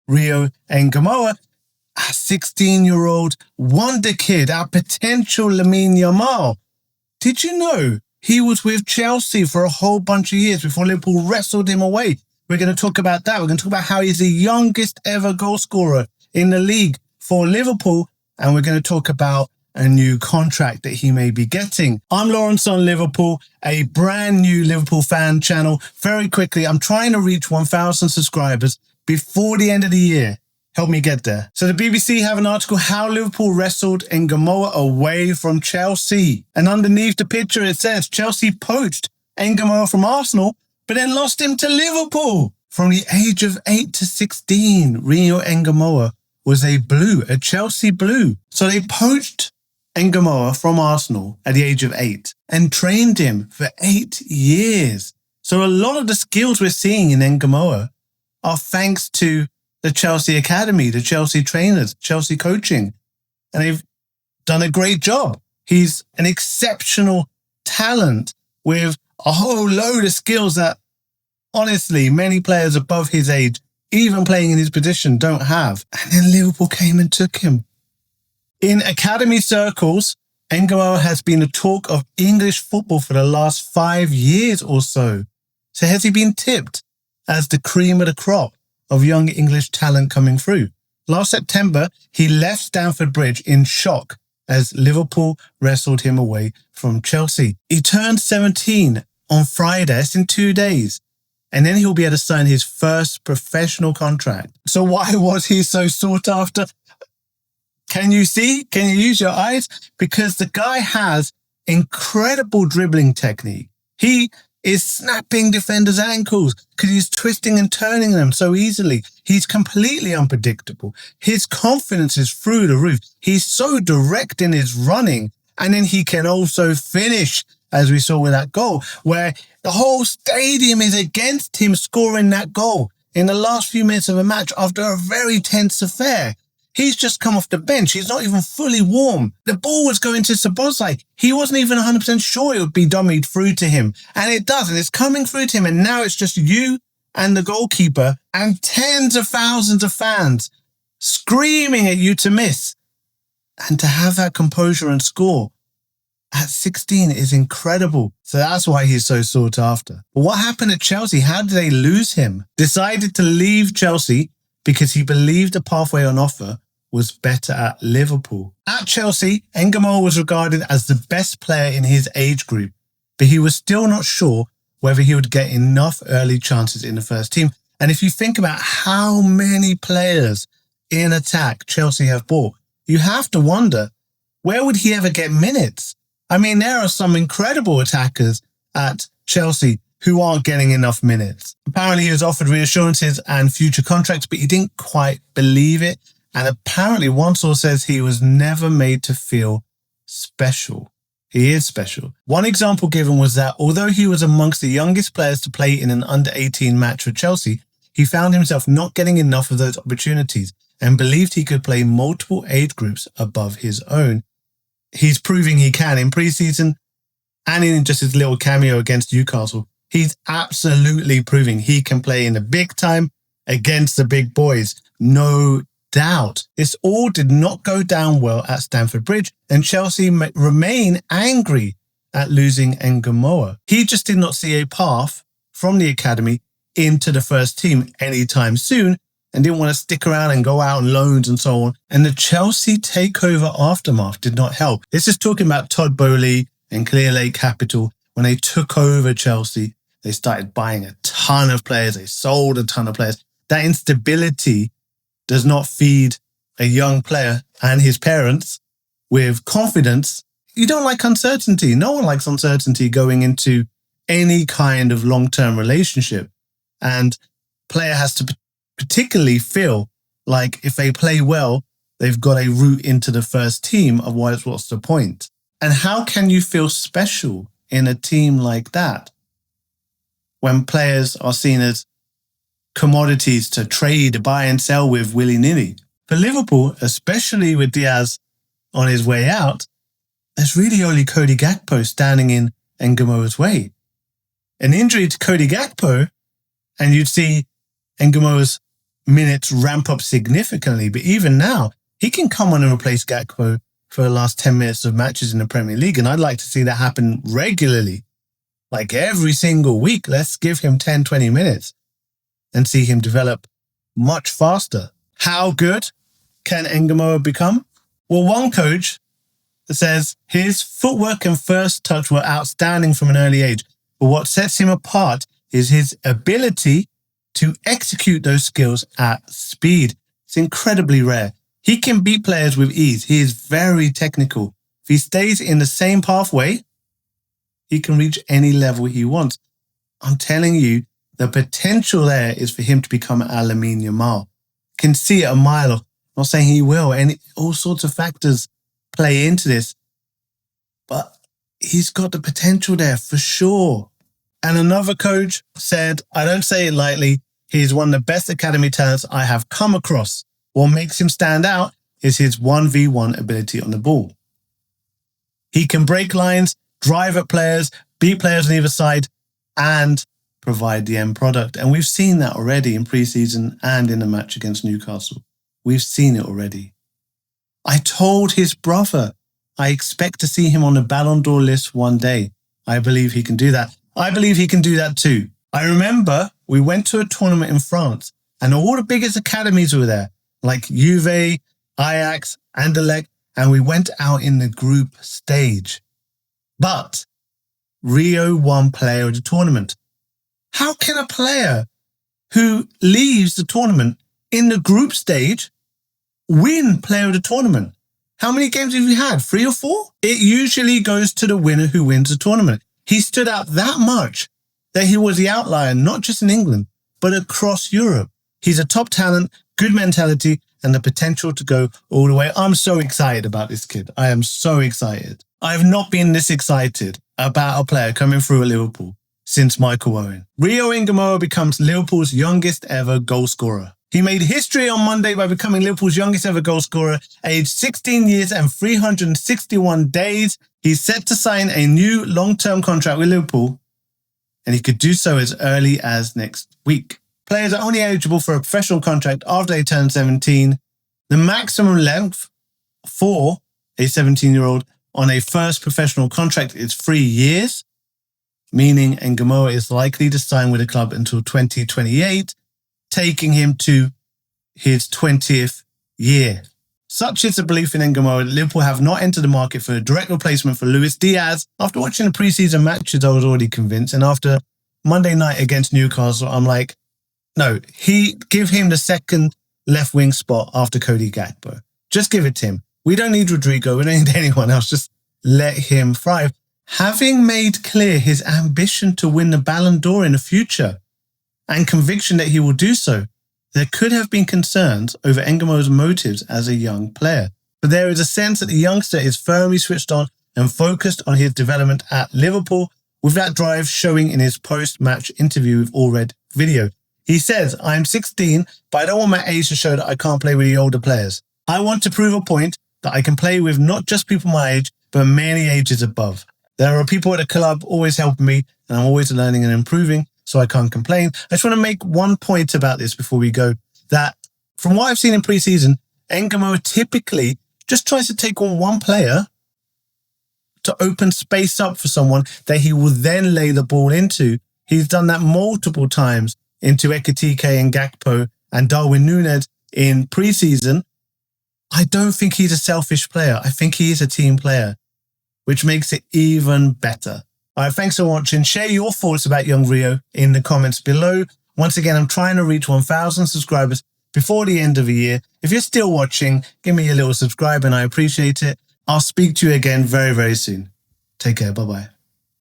Rio Ngumoha, a 16-year-old wonder kid, our potential Lamine Yamal. Did you know he was with Chelsea for a whole bunch of years before Liverpool wrestled him away? We're going to talk about that. We're going to talk about how he's the youngest ever goal scorer in the league for Liverpool. And we're going to talk about a new contract that he may be getting. I'm Lawrence on Liverpool, a brand new Liverpool fan channel. Very quickly, I'm trying to reach 1,000 subscribers before the end of the year. Help me get there. So the BBC have an article, How Liverpool Wrestled Ngumoha Away from Chelsea. And underneath the picture, it says Chelsea poached Ngumoha from Arsenal, but then lost him to Liverpool. From the age of 8 to 16, Rio Ngumoha was a Chelsea blue. So they poached Ngumoha from Arsenal at the age of 8 and trained him for 8 years. So a lot of the skills we're seeing in Ngumoha are thanks to the Chelsea Academy, the Chelsea trainers, Chelsea coaching. And they've done a great job. He's an exceptional talent with a whole load of skills that, honestly, many players above his age, even playing in his position, don't have. And then Liverpool came and took him. In academy circles, Ngumoha has been the talk of English football for the last 5 years or so. So has he been tipped as the cream of the crop of young English talent coming through? Last September, he left Stamford Bridge in shock as Liverpool wrestled him away from Chelsea. He turned 17 on Friday, that's in 2 days, and then he'll be able to sign his first professional contract. So why was he so sought after? Can you see? Can you use your eyes? Because the guy has incredible dribbling technique. He is snapping defenders' ankles because he's twisting and turning them so easily. He's completely unpredictable. His confidence is through the roof. He's so direct in his running. And then he can also finish, as we saw with that goal, where the whole stadium is against him scoring that goal in the last few minutes of a match after a very tense affair. He's just come off the bench. He's not even fully warm. The ball was going to Szoboszlai. He wasn't even 100% sure it would be dummied through to him. And it does. And it's coming through to him. And now it's just you and the goalkeeper and tens of thousands of fans screaming at you to miss. And to have that composure and score at 16 is incredible. So that's why he's so sought after. But what happened at Chelsea? How did they lose him? Decided to leave Chelsea because he believed the pathway on offer was better at Liverpool. At Chelsea, Ngumoha was regarded as the best player in his age group, but he was still not sure whether he would get enough early chances in the first team. And if you think about how many players in attack Chelsea have bought, you have to wonder, where would he ever get minutes? I mean, there are some incredible attackers at Chelsea who aren't getting enough minutes. Apparently he was offered reassurances and future contracts, but he didn't quite believe it. And apparently one source says he was never made to feel special. He is special. One example given was that although he was amongst the youngest players to play in an under-18 match for Chelsea, he found himself not getting enough of those opportunities and believed he could play multiple age groups above his own. He's proving he can in pre-season and in just his little cameo against Newcastle. He's absolutely proving he can play in the big time against the big boys. No doubt. This all did not go down well at Stamford Bridge, and Chelsea remain angry at losing Ngumoha. He just did not see a path from the academy into the first team anytime soon and didn't want to stick around and go out on loans and so on. And the Chelsea takeover aftermath did not help. This is talking about Todd Boehly and Clear Lake Capital. When they took over Chelsea, they started buying a ton of players. They sold a ton of players. That instability does not feed a young player and his parents with confidence. You don't like uncertainty. No one likes uncertainty going into any kind of long-term relationship. And player has to particularly feel like if they play well, they've got a route into the first team. Otherwise, what's the point? And how can you feel special in a team like that when players are seen as commodities to trade, buy and sell with willy-nilly? For Liverpool, especially with Diaz on his way out, there's really only Cody Gakpo standing in Ngumoha's way. An injury to Cody Gakpo, and you'd see Ngumoha's minutes ramp up significantly. But even now, he can come on and replace Gakpo for the last 10 minutes of matches in the Premier League. And I'd like to see that happen regularly. Like every single week, let's give him 10, 20 minutes and see him develop much faster. How good can Ngumoha become? Well, one coach says his footwork and first touch were outstanding from an early age. But what sets him apart is his ability to execute those skills at speed. It's incredibly rare. He can beat players with ease. He is very technical. If he stays in the same pathway, he can reach any level he wants. I'm telling you, the potential there is for him to become a Lamine Yamal. Can see it a mile off. I'm not saying he will, and all sorts of factors play into this. But he's got the potential there for sure. And another coach said, I don't say it lightly, he's one of the best academy talents I have come across. What makes him stand out is his 1v1 ability on the ball. He can break lines, drive at players, beat players on either side, and provide the end product. And we've seen that already in pre-season and in the match against Newcastle. We've seen it already. I told his brother, I expect to see him on the Ballon d'Or list one day. I believe he can do that. I believe he can do that too. I remember we went to a tournament in France and all the biggest academies were there, like Juve, Ajax, Anderlecht, and we went out in the group stage. But Rio won player of the tournament. How can a player who leaves the tournament in the group stage win player of the tournament? How many games have you had? 3 or 4? It usually goes to the winner who wins the tournament. He stood out that much that he was the outlier, not just in England, but across Europe. He's a top talent, good mentality, and the potential to go all the way. I'm so excited about this kid. I am so excited. I've not been this excited about a player coming through at Liverpool since Michael Owen. Rio Ngumoha becomes Liverpool's youngest ever goal scorer. He made history on Monday by becoming Liverpool's youngest ever goal scorer, aged 16 years and 361 days. He's set to sign a new long-term contract with Liverpool, and he could do so as early as next week. Players are only eligible for a professional contract after they turn 17. The maximum length for a 17-year-old on a first professional contract is 3 years, meaning Ngumoha is likely to sign with the club until 2028, taking him to his 20th year. Such is the belief in Ngumoha that Liverpool have not entered the market for a direct replacement for Luis Diaz. After watching the pre-season matches, I was already convinced, and after Monday night against Newcastle, I'm like, no, give him the second left wing spot after Cody Gakpo. Just give it to him. We don't need Rodrigo. We don't need anyone else. Just let him thrive. Having made clear his ambition to win the Ballon d'Or in the future and conviction that he will do so, there could have been concerns over Ngumoha's motives as a young player. But there is a sense that the youngster is firmly switched on and focused on his development at Liverpool, with that drive showing in his post-match interview with All Red video. He says, I'm 16, but I don't want my age to show that I can't play with the older players. I want to prove a point that I can play with not just people my age, but many ages above. There are people at the club always helping me, and I'm always learning and improving, so I can't complain. I just want to make one point about this before we go, that from what I've seen in pre-season, Ngumoha typically just tries to take on one player to open space up for someone that he will then lay the ball into. He's done that multiple times into Ekitike and Gakpo and Darwin Nunez in pre-season. I don't think he's a selfish player. I think he is a team player, which makes it even better. All right, thanks for watching. Share your thoughts about young Rio in the comments below. Once again, I'm trying to reach 1,000 subscribers before the end of the year. If you're still watching, give me a little subscribe and I appreciate it. I'll speak to you again very, very soon. Take care. Bye-bye.